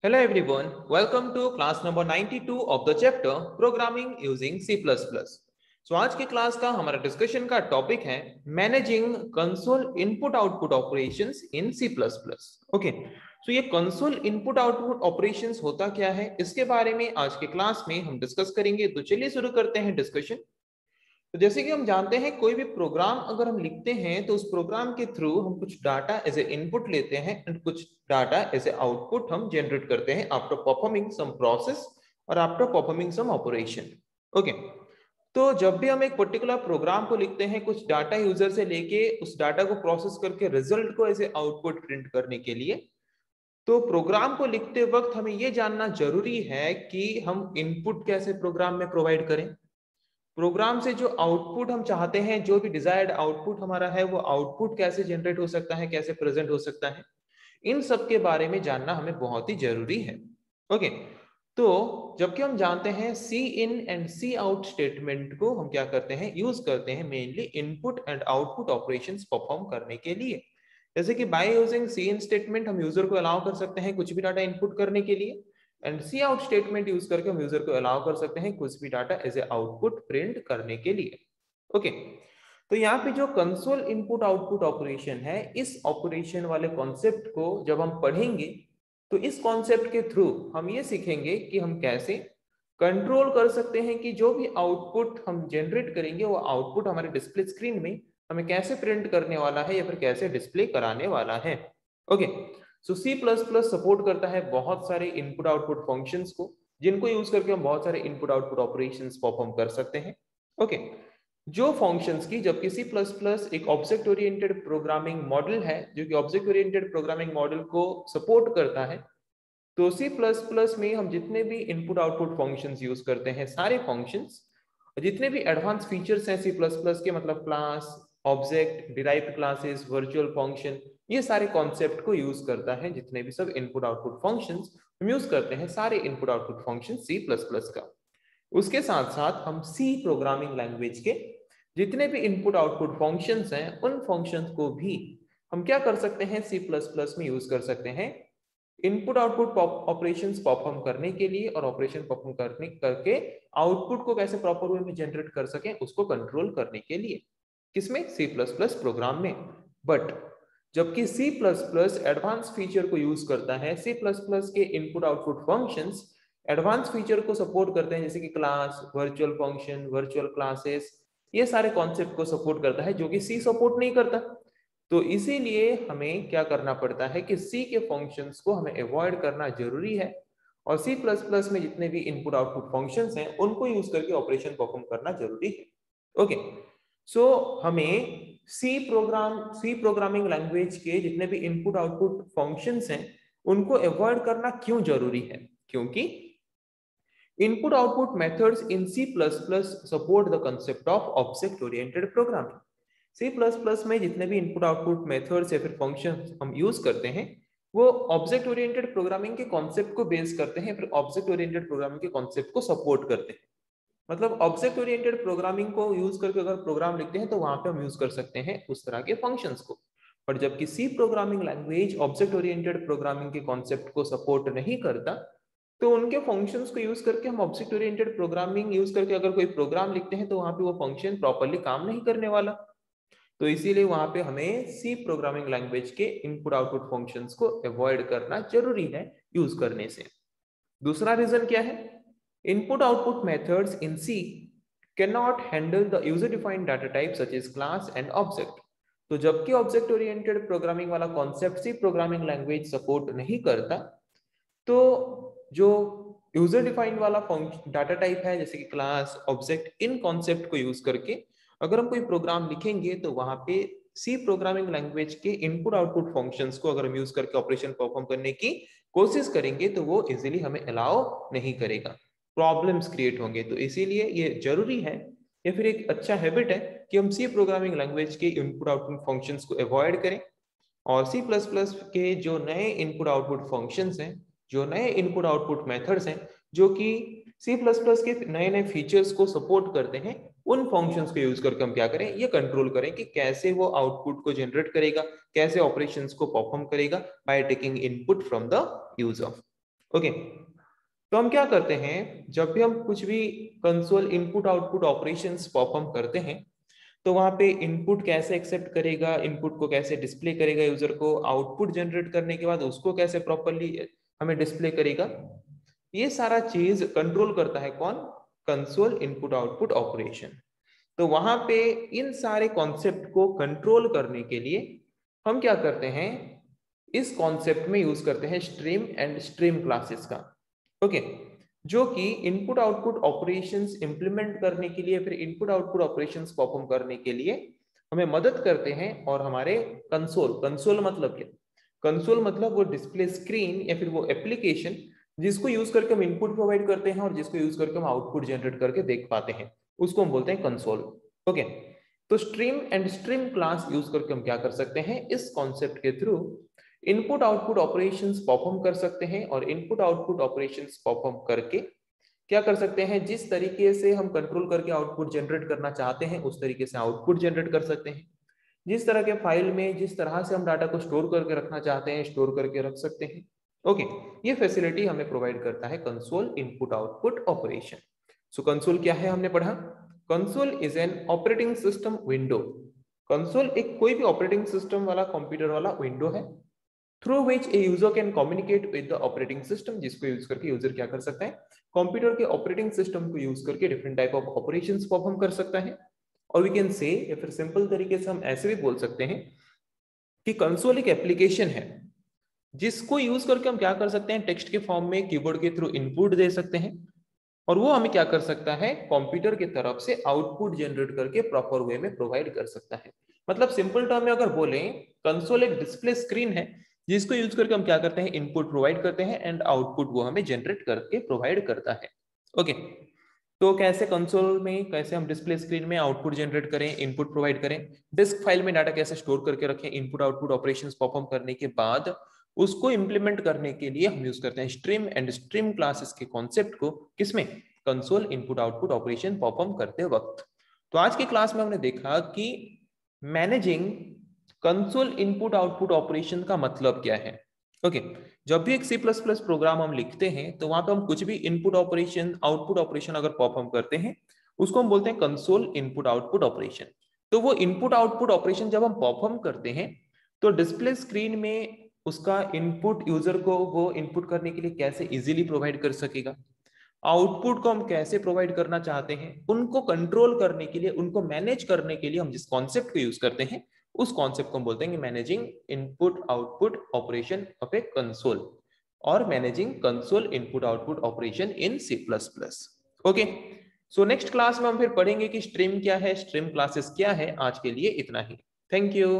Hello everyone, welcome to class number 92 of the chapter Programming using C++. So आज की class का हमारा discussion का टॉपिक है managing console input output operations in C++. Okay, so ये console input output operations होता क्या है, इसके बारे में आज के क्लास में हम डिस्कस करेंगे. तो चलिए शुरू करते हैं डिस्कशन. तो जैसे कि हम जानते हैं कोई भी प्रोग्राम अगर हम लिखते हैं तो उस प्रोग्राम के थ्रू हम कुछ डाटा एज ए इनपुट लेते हैं एंड कुछ डाटा एज ए आउटपुट हम जनरेट करते हैं आफ्टर परफॉर्मिंग सम प्रोसेस और after performing some operation. Okay, तो जब भी हम एक पर्टिकुलर प्रोग्राम को लिखते हैं कुछ डाटा यूजर से लेके उस डाटा को प्रोसेस करके रिजल्ट को एज ए आउटपुट प्रिंट करने के लिए, तो प्रोग्राम को लिखते वक्त हमें यह जानना जरूरी है कि हम इनपुट कैसे प्रोग्राम में प्रोवाइड करें, प्रोग्राम से जो आउटपुट हम चाहते हैं, जो भी डिजायर्ड आउटपुट हमारा है, वो आउटपुट कैसे जनरेट हो सकता है, कैसे प्रेजेंट हो सकता है, इन सब के बारे में जानना हमें बहुत ही जरूरी है. ओके, तो जबकि हम जानते हैं C in and C out statement को हम क्या करते हैं, यूज करते हैं mainly input and output operations perform करने के लिए. जैसे कि by using C in statement हम यूजर को अलाउ कर सकते हैं कुछ भी डाटा इनपुट करने के लिए, and C out statement use करके हम यूजर को अलाउ कर सकते हैं कुछ भी data as a output print करने के लिए. ओके, तो यहाँ पे जो कंसोल इनपुट आउटपुट ऑपरेशन है, इस ऑपरेशन वाले कॉन्सेप्ट को जब हम पढ़ेंगे तो इस कॉन्सेप्ट के थ्रू हम ये सीखेंगे कि हम कैसे कंट्रोल कर सकते हैं कि जो भी आउटपुट हम जनरेट करेंगे वो आउटपुट हमारे डिस्प्ले स्क्रीन में हमें कैसे प्रिंट करने वाला है या फिर कैसे डिस्प्ले कराने वाला है. ओके, सो C++ सपोर्ट करता है बहुत सारे इनपुट आउटपुट फंक्शंस को, जिनको यूज करके हम बहुत सारे इनपुट आउटपुट ऑपरेशंस परफॉर्म कर सकते हैं. ओके, जो फंक्शंस की, जबकि C++ एक ऑब्जेक्ट ओरिएंटेड प्रोग्रामिंग मॉडल है जो कि ऑब्जेक्ट ओरिएंटेड प्रोग्रामिंग मॉडल को सपोर्ट करता है, तो C++ में हम जितने भी इनपुट आउटपुट फंक्शंस यूज करते हैं, सारे फंक्शंस, जितने भी एडवांस फीचर्स हैं C++ के, मतलब class, object, derived classes, virtual function, ये सारे कॉन्सेप्ट को यूज करता है. जितने भी सब इनपुट आउटपुट फंक्शंस हम यूज करते हैं, सारे इनपुट आउटपुट फंक्शन C++ का. उसके साथ साथ हम C प्रोग्रामिंग लैंग्वेज के जितने भी इनपुट आउटपुट फंक्शंस हैं, उन फंक्शंस को भी हम क्या कर सकते हैं, C++ में यूज कर सकते हैं इनपुट आउटपुट ऑपरेशंस परफॉर्म करने के लिए, और ऑपरेशन परफॉर्म करने करके आउटपुट को कैसे प्रॉपर वे में जनरेट कर सकें उसको कंट्रोल करने के लिए. किसमें? C++ प्रोग्राम में. बट जबकि C++ एडवांस फीचर को यूज करता है, C++ के input output functions advance feature को सपोर्ट करते हैं, जैसे कि class, virtual function, virtual classes, ये सारे कॉन्सेप्ट को सपोर्ट करता है जो कि C सपोर्ट नहीं करता. तो इसीलिए हमें क्या करना पड़ता है कि C के फंक्शंस को हमें अवॉइड करना जरूरी है, और C++ में जितने भी इनपुट आउटपुट फंक्शंस हैं उनको यूज करके ऑपरेशन परफॉर्म करना जरूरी है. ओके, सो हमें C प्रोग्रामिंग लैंग्वेज के जितने भी इनपुट आउटपुट फंक्शंस हैं उनको अवॉइड करना क्यों जरूरी है? क्योंकि input output methods in C++ support the concept of object oriented programming. C++ में जितने भी इनपुट आउटपुट मेथड्स या फिर फंक्शन हम यूज करते हैं वो ऑब्जेक्ट ओरिएंटेड प्रोग्रामिंग के कॉन्सेप्ट को बेस करते हैं, फिर ऑब्जेक्ट ओरिएंटेड प्रोग्रामिंग के कॉन्सेप्ट को सपोर्ट करते हैं. मतलब ऑब्जेक्ट ओरिएंटेड प्रोग्रामिंग को यूज करके अगर प्रोग्राम लिखते हैं तो वहां पे हम यूज कर सकते हैं उस तरह के फंक्शंस को. पर जबकि C programming language object oriented programming के कॉन्सेप्ट को सपोर्ट नहीं करता, तो उनके फंक्शंस को यूज करके हम ऑब्जेक्ट ओरिएंटेड प्रोग्रामिंग यूज करके अगर कोई प्रोग्राम लिखते हैं तो वहां पे वो फंक्शन प्रॉपर्ली काम नहीं करने वाला. तो इसीलिए वहां पे हमें C प्रोग्रामिंग लैंग्वेज के इनपुट आउटपुट फंक्शंस को अवॉइड करना जरूरी है यूज करने से. दूसरा रीजन क्या है? Input output methods in C cannot handle the user defined data type such as class and object. तो जबकि ऑब्जेक्ट ओरिएंटेड प्रोग्रामिंग वाला concept C programming language support नहीं करता, तो जो यूजर डिफाइंड वाला डाटा टाइप है जैसे कि क्लास, ऑब्जेक्ट, इन कॉन्सेप्ट को यूज करके अगर हम कोई प्रोग्राम लिखेंगे तो वहां पे C प्रोग्रामिंग लैंग्वेज के इनपुट आउटपुट फंक्शंस को अगर हम यूज करके ऑपरेशन परफॉर्म करने की कोशिश करेंगे तो वो इजीली हमें अलाउ नहीं करेगा, प्रॉब्लम्स क्रिएट होंगे. तो इसीलिए ये जरूरी है या फिर एक अच्छा हैबिट है कि हम C प्रोग्रामिंग लैंग्वेज के इनपुट आउटपुट फंक्शंस को अवॉइड करें, और C++ के जो नए इनपुट आउटपुट फंक्शंस हैं, जो नए इनपुट आउटपुट मेथड्स हैं, जो कि C++ के नए नए फीचर्स को सपोर्ट करते हैं, उन फंक्शंस को यूज करके हम क्या करें, ये कंट्रोल करें कि कैसे वो आउटपुट को जनरेट करेगा, कैसे ऑपरेशंस को परफॉर्म करेगा by taking input from the user. Okay, तो हम क्या करते हैं, जब भी हम कुछ भी console input output operations perform करते हैं तो वहां पे इनपुट कैसे एक्सेप्ट करेगा, इनपुट को कैसे डिस्प्ले करेगा यूजर को, आउटपुट जनरेट करने के बाद उसको कैसे प्रॉपरली हमें डिस्प्ले करेगा, ये सारा चीज कंट्रोल करता है कौन, कंसोल इनपुट आउटपुट ऑपरेशन। तो वहां पे इन सारे कॉन्सेप्ट को कंट्रोल करने के लिए हम क्या करते हैं, इस कॉन्सेप्ट में यूज करते हैं स्ट्रीम एंड स्ट्रीम क्लासेस का। ओके, जो कि इनपुट आउटपुट ऑपरेशंस इंप्लीमेंट करने के लिए, फिर इनपुट आउटपुट ऑपरेशंस परफॉर्म करने के लिए हमें मदद करते हैं। और हमारे कंसोल मतलब क्या, कंसोल मतलब वो डिस्प्ले स्क्रीन या फिर वो एप्लीकेशन जिसको यूज करके हम इनपुट प्रोवाइड करते हैं और जिसको यूज करके हम आउटपुट जनरेट करके देख पाते हैं, उसको हम बोलते हैं कंसोल। ओके, तो stream and stream class use करके हम क्या कर सकते हैं, इस कॉन्सेप्ट के through input output operations perform कर सकते हैं। और इनपुट आउटपुट ऑपरेशंस परफॉर्म करके क्या कर सकते हैं, जिस तरीके से हम कंट्रोल करके आउटपुट जनरेट करना चाहते हैं उस तरीके से आउटपुट जनरेट कर सकते हैं। जिस तरह के फाइल में जिस तरह से हम डाटा को स्टोर करके रखना चाहते हैं स्टोर करके रख सकते हैं। ओके, ये फैसिलिटी हमें प्रोवाइड करता है कंसोल इनपुट आउटपुट ऑपरेशन। सो कंसोल क्या है हमने पढ़ा, console is an operating system window. Console एक कोई भी ऑपरेटिंग सिस्टम वाला कंप्यूटर वाला विंडो है through which a user can communicate with the operating system, जिसको यूज करके यूजर क्या कर सकता है, कंप्यूटर के ऑपरेटिंग सिस्टम को यूज करके different type of operations perform कर सकता है। और वी कैन से, या फिर सिंपल तरीके से हम ऐसे भी बोल सकते हैं कि कंसोल एक एप्लीकेशन है जिसको यूज करके हम क्या कर सकते हैं, टेक्स्ट के फॉर्म में कीबोर्ड के थ्रू इनपुट दे सकते हैं और वो हमें क्या कर सकता है, कंप्यूटर की तरफ से आउटपुट जनरेट करके प्रॉपर वे में प्रोवाइड कर सकता है। मतलब सिंपल टर्म में अगर बोलें, कंसोल एक डिस्प्ले स्क्रीन है जिसको यूज करके हम क्या करते हैं, इनपुट प्रोवाइड करते हैं एंड आउटपुट वो हमें जनरेट करके प्रोवाइड करता है। ओके, तो कैसे कंसोल में कैसे हम डिस्प्ले स्क्रीन में आउटपुट जनरेट करें, इनपुट प्रोवाइड करें, डिस्क फाइल में डाटा कैसे स्टोर करके रखें, इनपुट आउटपुट ऑपरेशंस परफॉर्म करने के बाद उसको इंप्लीमेंट करने के लिए हम यूज करते हैं स्ट्रीम एंड स्ट्रीम क्लासेस के कॉन्सेप्ट को, किसमें, console input output operation perform करते वक्त। तो आज की क्लास में हमने देखा कि managing console input output operation का मतलब क्या है। ओके, जब भी एक C++ प्रोग्राम हम लिखते हैं तो वहां पे हम कुछ भी इनपुट ऑपरेशन आउटपुट ऑपरेशन अगर परफॉर्म करते हैं उसको हम बोलते हैं कंसोल इनपुट आउटपुट ऑपरेशन। तो वो इनपुट आउटपुट ऑपरेशन जब हम परफॉर्म करते हैं तो डिस्प्ले स्क्रीन में उसका इनपुट यूजर को वो इनपुट करने के लिए कैसे इजीली प्रोवाइड कर सकेगा, आउटपुट को हम कैसे प्रोवाइड करना चाहते हैं, उनको कंट्रोल करने के लिए, उनको मैनेज करने के लिए हम जिस कॉन्सेप्ट को यूज करते हैं उस कॉन्सेप्ट को हम बोलते हैं managing input output operation of a console और managing console input output operation in C++। Okay, so next class में हम फिर पढ़ेंगे कि स्ट्रीम क्या है, स्ट्रीम क्लासेस क्या है। आज के लिए इतना ही, थैंक यू।